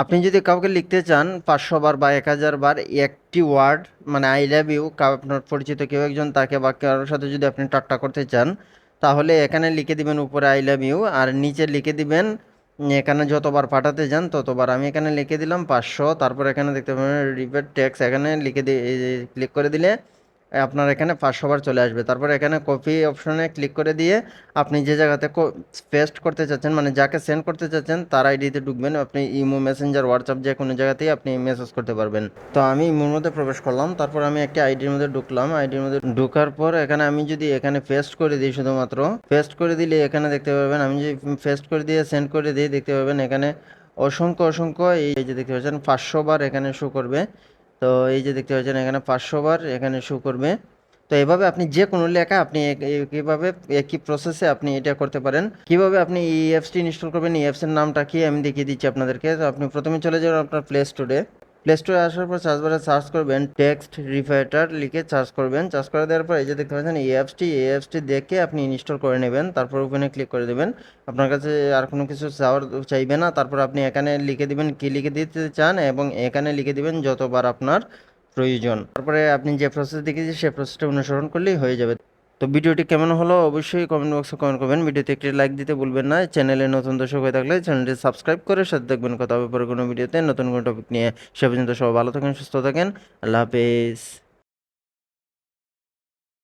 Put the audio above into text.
আপনি যদি কাউকে লিখতে চান 500 বার বা 1000 বার একটি ওয়ার্ড, মানে আই লাভ ইউ, আপনার পরিচিত কেউ একজন তাকে বা কারোর সাথে যদি আপনি ঠাট্টা করতে চান, তাহলে এখানে লিখে দিবেন উপরে আই লাভ ইউ, আর নিচে লিখে দিবেন এখানে যতবার পাঠাতে যান ততবার। আমি এখানে লিখে দিলাম 500, তারপর এখানে দেখতে পাবেন রিপিট টেক্সট, এখানে লিখে দিয়ে ক্লিক করে দিলে আপনার এখানে 500 বার চলে আসবে। তারপর এখানে কপি অপশনে ক্লিক করে দিয়ে আপনি যে জায়গাতে পেস্ট করতে চাচ্ছেন, মানে যাকে সেন্ড করতে চাচ্ছেন তার আইডিতে ঢুকবেন। আপনি ইমো, মেসেঞ্জার, হোয়াটসঅ্যাপ যে কোনো জায়গাতেই আপনি মেসেজ করতে পারবেন। তো আমি ইমোর মধ্যে প্রবেশ করলাম, তারপর আমি একটি আইডির মধ্যে ঢুকলাম। আইডির মধ্যে ঢোকার পর এখানে আমি যদি এখানে পেস্ট করে দিই, শুধুমাত্র পেস্ট করে দিলে এখানে দেখতে পাবেন, আমি যদি পেস্ট করে দিয়ে সেন্ড করে দিই দেখতে পাবেন এখানে অসংখ্য অসংখ্য এই যে দেখতে পাচ্ছেন 500 বার এখানে শো করবে। তো এই যে দেখতে পাচ্ছেন এখানে 500 বার এখানে শো করবে। তো এভাবে আপনি যে কোনো লেখা আপনি কিভাবে একই প্রসেসে আপনি এটা করতে পারেন। কিভাবে আপনি এই অ্যাপসটি ইনস্টল করবেন, এই অ্যাপসের নামটা কি আমি দেখিয়ে দিচ্ছি আপনাদেরকে। তো আপনি প্রথমে চলে যাবেন আপনার প্লে স্টোরে। প্লে স্টোরে আসার পর সার্চ বারে সার্চ করবেন টেক্সট রিফাইটার লিখে সার্চ করবেন। সার্চ করে দেওয়ার পর এই যে দেখতে পাচ্ছেন এই অ্যাপসটি দেখে আপনি ইনস্টল করে নেবেন। তারপর ওখানে ক্লিক করে দেবেন। আপনার কাছে আর কোনো কিছু চাইবে না। তারপর আপনি এখানে লিখে দিবেন কি লিখে দিতে চান এবং এখানে লিখে দিবেন যতবার আপনার প্রয়োজন। তারপরে আপনি যে প্রসেস দেখিয়েছি সেই প্রসেসটা অনুসরণ করলেই হয়ে যাবে। তো ভিডিওটি কেমন হলো অবশ্যই কমেন্ট বক্সে কমেন্ট করবেন। ভিডিওতে একটি লাইক দিতে ভুলবেন না। চ্যানেলে নতুন দর্শক হয়ে থাকলে চ্যানেলটি সাবস্ক্রাইব করে সাথে দেখবেন। কথা হবে পরে কোনো ভিডিওতে নতুন কোনো টপিক নিয়ে। সে পর্যন্ত সবাই ভালো থাকেন, সুস্থ থাকেন। আল্লাহ হাফেজ।